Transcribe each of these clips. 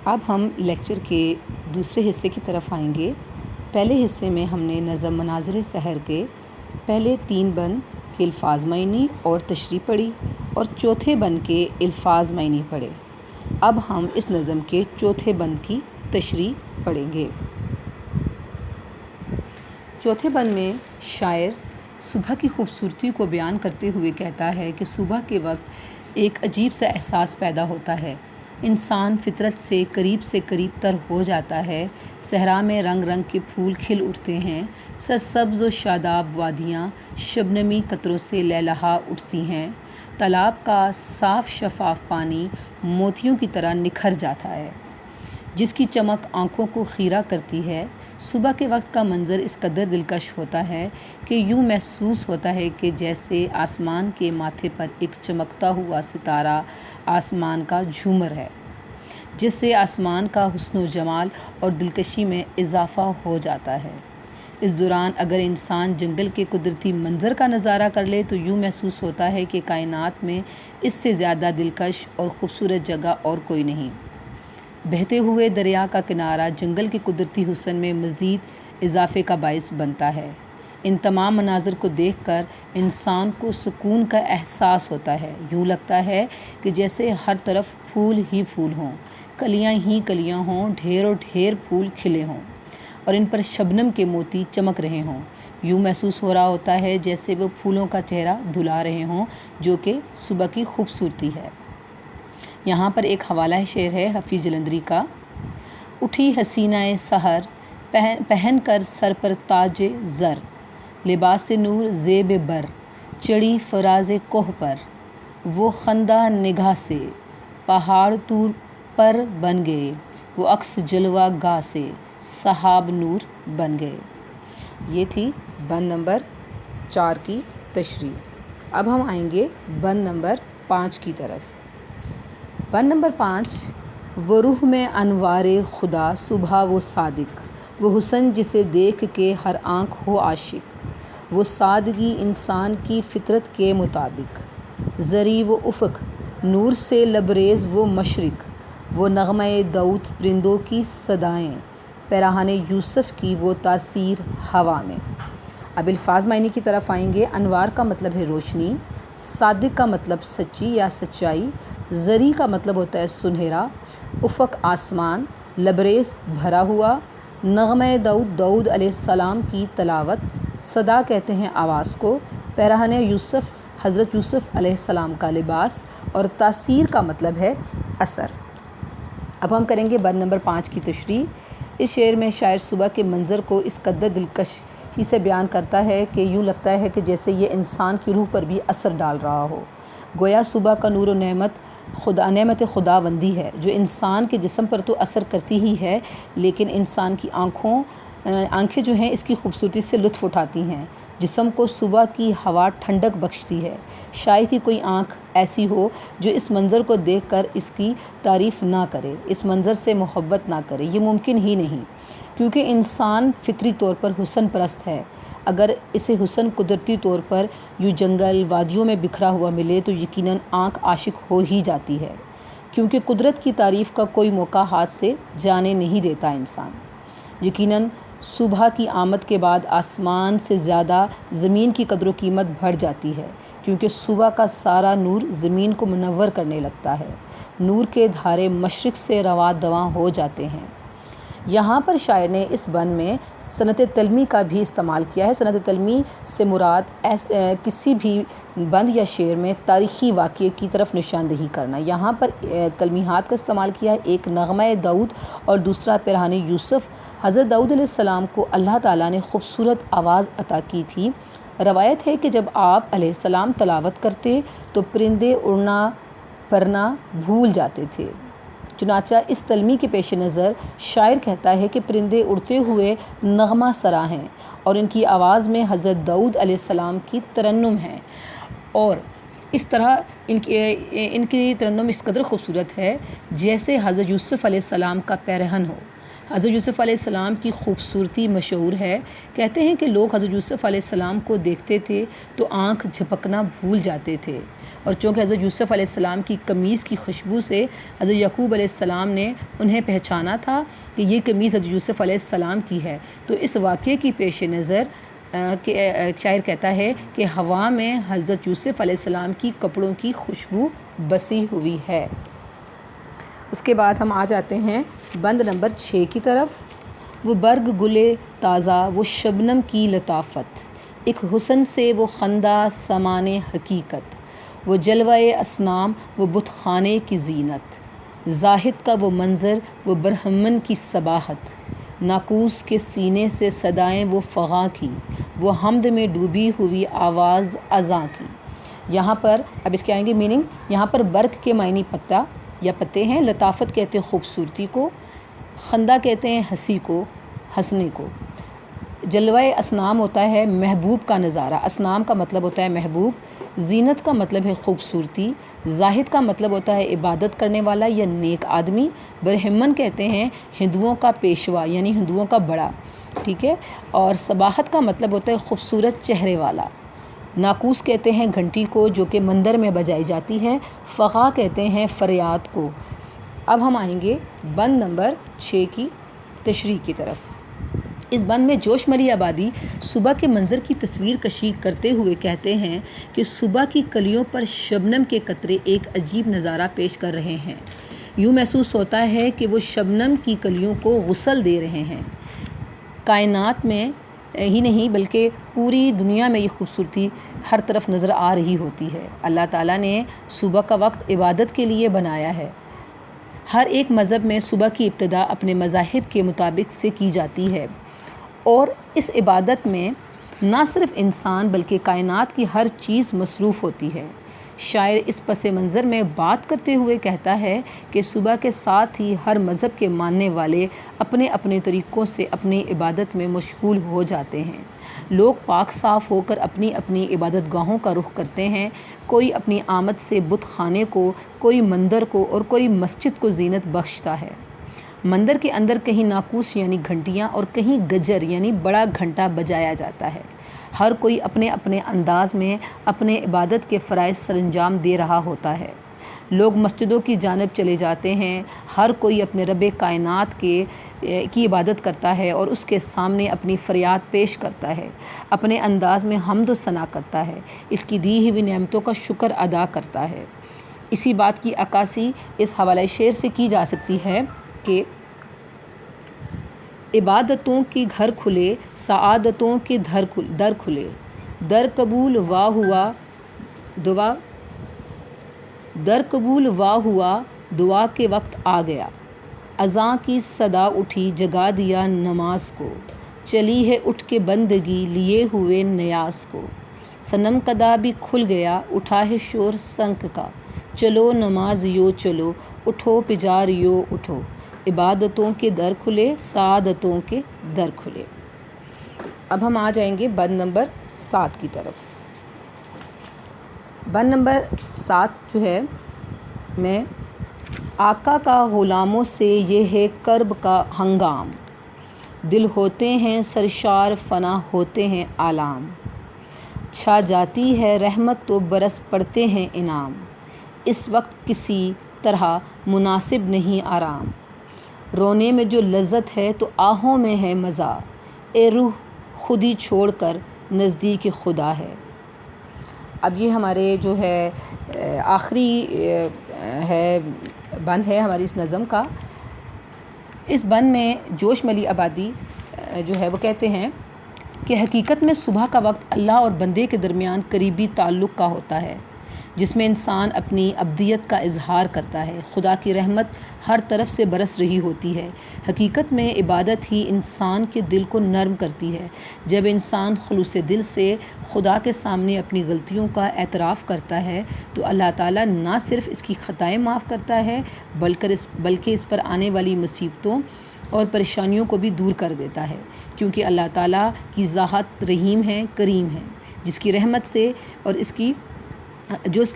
اب ہم لیکچر کے دوسرے حصے کی طرف آئیں گے۔ پہلے حصے میں ہم نے نظم مناظر سحر کے پہلے 3 بند کے الفاظ معنی اور تشریح پڑھی اور چوتھے بند کے الفاظ معنی پڑھے۔ اب ہم اس نظم کے چوتھے بند کی تشریح پڑھیں گے۔ چوتھے بند میں شاعر صبح کی خوبصورتی کو بیان کرتے ہوئے کہتا ہے کہ صبح کے وقت ایک عجیب سا احساس پیدا ہوتا ہے، انسان فطرت سے قریب تر ہو جاتا ہے۔ صحرا میں رنگ رنگ کے پھول کھل اٹھتے ہیں، سرسبز و شاداب وادیاں شبنمی قطروں سے لہلہا اٹھتی ہیں، تالاب کا صاف شفاف پانی موتیوں کی طرح نکھر جاتا ہے جس کی چمک آنکھوں کو خیرہ کرتی ہے۔ صبح کے وقت کا منظر اس قدر دلکش ہوتا ہے کہ یوں محسوس ہوتا ہے کہ جیسے آسمان کے ماتھے پر ایک چمکتا ہوا ستارہ آسمان کا جھومر ہے، جس سے آسمان کا حسن و جمال اور دلکشی میں اضافہ ہو جاتا ہے۔ اس دوران اگر انسان جنگل کے قدرتی منظر کا نظارہ کر لے تو یوں محسوس ہوتا ہے کہ کائنات میں اس سے زیادہ دلکش اور خوبصورت جگہ اور کوئی نہیں۔ بہتے ہوئے دریا کا کنارہ جنگل کے قدرتی حسن میں مزید اضافے کا باعث بنتا ہے۔ ان تمام مناظر کو دیکھ کر انسان کو سکون کا احساس ہوتا ہے، یوں لگتا ہے کہ جیسے ہر طرف پھول ہی پھول ہوں، کلیاں ہی کلیاں ہوں، ڈھیر و ڈھیر پھول کھلے ہوں اور ان پر شبنم کے موتی چمک رہے ہوں۔ یوں محسوس ہو رہا ہوتا ہے جیسے وہ پھولوں کا چہرہ دھلا رہے ہوں، جو کہ صبح کی خوبصورتی ہے۔ یہاں پر ایک حوالہ شعر ہے حفیظ جلندری کا۔ اٹھی حسینہ سحر پہن کر سر پر تاج زر، لباس نور زیب بر، چڑھی فراز کوہ پر، وہ خندہ نگاہ سے پہاڑ طور پر بن گئے، وہ عکس جلوہ گاہ سے سحاب نور بن گئے۔ یہ تھی بند نمبر 4 کی تشریح۔ اب ہم آئیں گے بند نمبر 5 کی طرف۔ بند نمبر 5، وہ روح میں انوار خدا صبح وہ صادق، وہ حسن جسے دیکھ کے ہر آنکھ ہو عاشق، وہ سادگی انسان کی فطرت کے مطابق، زری وہ افق نور سے لبریز وہ مشرق، وہ نغمہ داؤد پرندوں کی صدائیں، پیراہن یوسف کی وہ تاثیر ہوا میں۔ اب الفاظ معنی کی طرف آئیں گے۔ انوار کا مطلب ہے روشنی، صادق کا مطلب سچی یا سچائی، زری کا مطلب ہوتا ہے سنہرا، افق آسمان، لبریز بھرا ہوا، نغمہ داؤد علیہ السلام کی تلاوت، صدا کہتے ہیں آواز کو، پیراہن یوسف حضرت یوسف علیہ السلام کا لباس، اور تاثیر کا مطلب ہے اثر۔ اب ہم کریں گے بند نمبر 5 کی تشریح۔ اس شعر میں شاعر صبح کے منظر کو اس قدر دلکشی سے بیان کرتا ہے کہ یوں لگتا ہے کہ جیسے یہ انسان کی روح پر بھی اثر ڈال رہا ہو۔ گویا صبح کا نور و نعمت خداوندی ہے جو انسان کے جسم پر تو اثر کرتی ہی ہے، لیکن انسان کی آنکھیں جو ہیں اس کی خوبصورتی سے لطف اٹھاتی ہیں، جسم کو صبح کی ہوا ٹھنڈک بخشتی ہے۔ شاید ہی کوئی آنکھ ایسی ہو جو اس منظر کو دیکھ کر اس کی تعریف نہ کرے، اس منظر سے محبت نہ کرے، یہ ممکن ہی نہیں، کیونکہ انسان فطری طور پر حسن پرست ہے۔ اگر اسے حسن قدرتی طور پر یوں جنگل وادیوں میں بکھرا ہوا ملے تو یقیناً آنکھ عاشق ہو ہی جاتی ہے، کیونکہ قدرت کی تعریف کا کوئی موقع ہاتھ سے جانے نہیں دیتا انسان۔ یقیناً صبح کی آمد کے بعد آسمان سے زیادہ زمین کی قدر و قیمت بڑھ جاتی ہے، کیونکہ صبح کا سارا نور زمین کو منور کرنے لگتا ہے، نور کے دھارے مشرق سے رواں دواں ہو جاتے ہیں۔ یہاں پر شاعر نے اس بند میں صنعت تلمی کا بھی استعمال کیا ہے۔ صنعت تلمی سے مراد کسی بھی بند یا شعر میں تاریخی واقعے کی طرف نشاندہی کرنا۔ یہاں پر تلمیحات کا استعمال کیا ہے، ایک نغمہ داؤد اور دوسرا پیراہن یوسف۔ حضرت داؤد علیہ السلام کو اللہ تعالیٰ نے خوبصورت آواز عطا کی تھی۔ روایت ہے کہ جب آپ علیہ السلام تلاوت کرتے تو پرندے اڑنا پرنا بھول جاتے تھے۔ چنانچہ اس تلمی کے پیش نظر شاعر کہتا ہے کہ پرندے اڑتے ہوئے نغمہ سرا ہیں اور ان کی آواز میں حضرت داؤد علیہ السلام کی ترنم ہے، اور اس طرح ان کی ترنم اس قدر خوبصورت ہے جیسے حضرت یوسف علیہ السلام کا پیرہن ہو۔ حضرت یوسف علیہ السلام کی خوبصورتی مشہور ہے۔ کہتے ہیں کہ لوگ حضرت یوسف علیہ السلام کو دیکھتے تھے تو آنکھ جھپکنا بھول جاتے تھے، اور چونکہ حضرت یوسف علیہ السلام کی قمیص کی خوشبو سے حضرت یعقوب علیہ السلام نے انہیں پہچانا تھا کہ یہ قمیص حضرت یوسف علیہ السلام کی ہے، تو اس واقعے کی پیش نظر شاعر کہتا ہے کہ ہوا میں حضرت یوسف علیہ السلام کی کپڑوں کی خوشبو بسی ہوئی ہے۔ اس کے بعد ہم آ جاتے ہیں بند نمبر 6 کی طرف۔ وہ برگ گلے تازہ، وہ شبنم کی لطافت، ایک حسن سے وہ خندہ سامان حقیقت، وہ جلوۂ اصنام، وہ بت خانے کی زینت، زاہد کا وہ منظر، وہ برہمن کی صباحت، ناقوس کے سینے سے صدائیں وہ فغاں کی، وہ حمد میں ڈوبی ہوئی آواز اذاں کی۔ یہاں پر اب اس کے آئیں گے میننگ۔ یہاں پر برگ کے معنی پتا یا پتے ہیں، لطافت کہتے ہیں خوبصورتی کو، خندہ کہتے ہیں ہنسی کو، ہنسنے کو، جلوۂ اصنام ہوتا ہے محبوب کا نظارہ، اصنام کا مطلب ہوتا ہے محبوب، زینت کا مطلب ہے خوبصورتی، زاہد کا مطلب ہوتا ہے عبادت کرنے والا یا نیک آدمی، برہمن کہتے ہیں ہندوؤں کا پیشوا یعنی ہندوؤں کا بڑا، ٹھیک ہے، اور صباحت کا مطلب ہوتا ہے خوبصورت چہرے والا، ناقوس کہتے ہیں گھنٹی کو جو کہ مندر میں بجائی جاتی ہے، فغا کہتے ہیں فریاد کو۔ اب ہم آئیں گے بند نمبر 6 کی تشریح کی طرف۔ اس بند میں جوش ملی آبادی صبح کے منظر کی تصویر کشی کرتے ہوئے کہتے ہیں کہ صبح کی کلیوں پر شبنم کے قطرے ایک عجیب نظارہ پیش کر رہے ہیں، یوں محسوس ہوتا ہے کہ وہ شبنم کی کلیوں کو غسل دے رہے ہیں۔ کائنات میں ہی نہیں بلکہ پوری دنیا میں یہ خوبصورتی ہر طرف نظر آ رہی ہوتی ہے۔ اللہ تعالیٰ نے صبح کا وقت عبادت کے لیے بنایا ہے۔ ہر ایک مذہب میں صبح کی ابتدا اپنے مذاہب کے مطابق سے کی جاتی ہے، اور اس عبادت میں نہ صرف انسان بلکہ کائنات کی ہر چیز مصروف ہوتی ہے۔ شاعر اس پس منظر میں بات کرتے ہوئے کہتا ہے کہ صبح کے ساتھ ہی ہر مذہب کے ماننے والے اپنے اپنے طریقوں سے اپنی عبادت میں مشغول ہو جاتے ہیں۔ لوگ پاک صاف ہو کر اپنی اپنی عبادت گاہوں کا رخ کرتے ہیں، کوئی اپنی آمد سے بت خانے کو، کوئی مندر کو اور کوئی مسجد کو زینت بخشتا ہے۔ مندر کے اندر کہیں ناقوس یعنی گھنٹیاں اور کہیں گجر یعنی بڑا گھنٹا بجایا جاتا ہے۔ ہر کوئی اپنے اپنے انداز میں اپنے عبادت کے فرائض سر انجام دے رہا ہوتا ہے۔ لوگ مسجدوں کی جانب چلے جاتے ہیں، ہر کوئی اپنے رب کائنات کی عبادت کرتا ہے اور اس کے سامنے اپنی فریاد پیش کرتا ہے، اپنے انداز میں حمد و ثنا کرتا ہے، اس کی دی ہوئی نعمتوں کا شکر ادا کرتا ہے۔ اسی بات کی عکاسی اس حوالہ شعر سے کی جا سکتی ہے کہ عبادتوں کے گھر کھلے، سعادتوں کے در کھلے، در قبول وا ہوا دعا کے وقت آ گیا، اذاں کی صدا اٹھی جگا دیا نماز کو، چلی ہے اٹھ کے بندگی لیے ہوئے نیاز کو، صنم کدا بھی کھل گیا اٹھا ہے شور سنک کا، چلو نماز یو چلو اٹھو پجار یو اٹھو، عبادتوں کے در کھلے سعادتوں کے در کھلے۔ اب ہم آ جائیں گے بند نمبر 7 کی طرف۔ بند نمبر 7 جو ہے میں آقا کا غلاموں سے یہ ہے کرب کا ہنگام، دل ہوتے ہیں سرشار فنا ہوتے ہیں آلام، چھا جاتی ہے رحمت تو برس پڑتے ہیں انعام، اس وقت کسی طرح مناسب نہیں آرام، رونے میں جو لذت ہے تو آہوں میں ہے مزہ، اے روح خودی چھوڑ کر نزدیک خدا ہے۔ اب یہ ہمارے جو ہے آخری ہے بند ہے ہماری اس نظم کا۔ اس بند میں جوش ملی آبادی جو ہے وہ کہتے ہیں کہ حقیقت میں صبح کا وقت اللہ اور بندے کے درمیان قریبی تعلق کا ہوتا ہے، جس میں انسان اپنی عبدیت کا اظہار کرتا ہے، خدا کی رحمت ہر طرف سے برس رہی ہوتی ہے۔ حقیقت میں عبادت ہی انسان کے دل کو نرم کرتی ہے۔ جب انسان خلوص دل سے خدا کے سامنے اپنی غلطیوں کا اعتراف کرتا ہے تو اللہ تعالیٰ نہ صرف اس کی خطائیں معاف کرتا ہے بلکہ اس پر آنے والی مصیبتوں اور پریشانیوں کو بھی دور کر دیتا ہے، کیونکہ اللہ تعالیٰ کی ذات رحیم ہے، کریم ہے، جس کی رحمت سے جس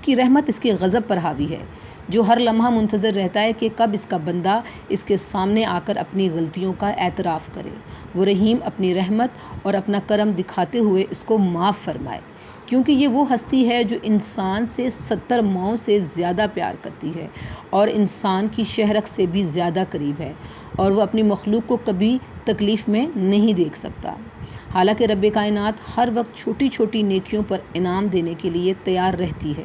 کی رحمت اس کے غضب پر حاوی ہے۔ جو ہر لمحہ منتظر رہتا ہے کہ کب اس کا بندہ اس کے سامنے آ کر اپنی غلطیوں کا اعتراف کرے۔ وہ رحیم اپنی رحمت اور اپنا کرم دکھاتے ہوئے اس کو معاف فرمائے، کیونکہ یہ وہ ہستی ہے جو انسان سے 70 ماؤں سے زیادہ پیار کرتی ہے اور انسان کی شہرک سے بھی زیادہ قریب ہے، اور وہ اپنی مخلوق کو کبھی تکلیف میں نہیں دیکھ سکتا۔ حالانکہ رب کائنات ہر وقت چھوٹی چھوٹی نیکیوں پر انعام دینے کے لیے تیار رہتی ہے،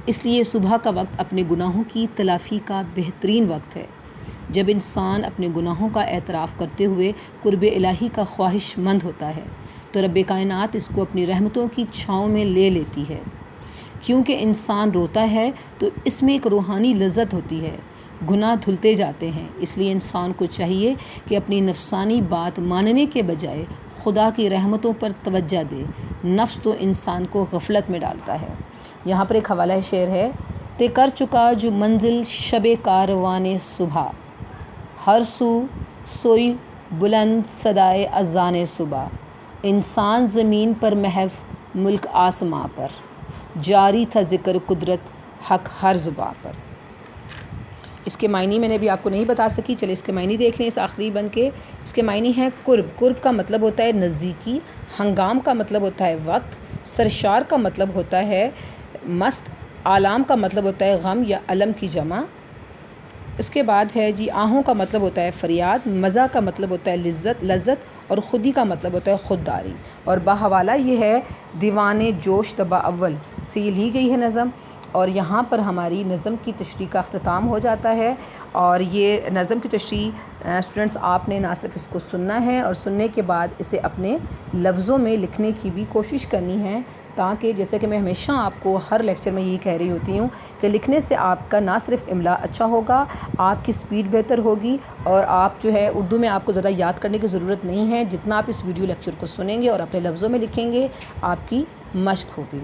اس لیے صبح کا وقت اپنے گناہوں کی تلافی کا بہترین وقت ہے۔ جب انسان اپنے گناہوں کا اعتراف کرتے ہوئے قرب الہی کا خواہش مند ہوتا ہے تو رب کائنات اس کو اپنی رحمتوں کی چھاؤں میں لے لیتی ہے۔ کیونکہ انسان روتا ہے تو اس میں ایک روحانی لذت ہوتی ہے، گناہ دھلتے جاتے ہیں، اس لیے انسان کو چاہیے کہ اپنی نفسانی بات ماننے کے بجائے خدا کی رحمتوں پر توجہ دے۔ نفس تو انسان کو غفلت میں ڈالتا ہے۔ یہاں پر ایک حوالہ شعر ہے: تے کر چکا جو منزل شب کاروان صبح، ہر سو سوئی بلند صدائے اذان صبح، انسان زمین پر محو ملک آسماں پر، جاری تھا ذکر قدرت حق ہر زباں پر۔ اس کے معنی میں نے بھی آپ کو نہیں بتا سکی، چلے اس کے معنی دیکھ لیں اس آخری بند کے۔ اس کے معنی ہیں قرب۔ قرب کا مطلب ہوتا ہے نزدیکی، ہنگام کا مطلب ہوتا ہے وقت، سرشار کا مطلب ہوتا ہے مست، آلام کا مطلب ہوتا ہے غم یا علم کی جمع۔ اس کے بعد ہے جی آہوں کا مطلب ہوتا ہے فریاد، مزہ کا مطلب ہوتا ہے لذت، اور خودی کا مطلب ہوتا ہے خودداری۔ اور باحوالہ یہ ہے دیوان جوش طبع اول سے یہ لی گئی ہے نظم، اور یہاں پر ہماری نظم کی تشریح کا اختتام ہو جاتا ہے۔ اور یہ نظم کی تشریح اسٹوڈنٹس آپ نے نہ صرف اس کو سننا ہے اور سننے کے بعد اسے اپنے لفظوں میں لکھنے کی بھی کوشش کرنی ہے، تاکہ جیسے کہ میں ہمیشہ آپ کو ہر لیکچر میں یہی کہہ رہی ہوتی ہوں کہ لکھنے سے آپ کا نہ صرف املا اچھا ہوگا، آپ کی سپیڈ بہتر ہوگی، اور آپ جو ہے اردو میں آپ کو زیادہ یاد کرنے کی ضرورت نہیں ہے۔ جتنا آپ اس ویڈیو لیکچر کو سنیں گے اور اپنے لفظوں میں لکھیں گے، آپ کی مشق ہوگی۔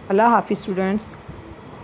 اللہ حافظ اسٹوڈنٹس۔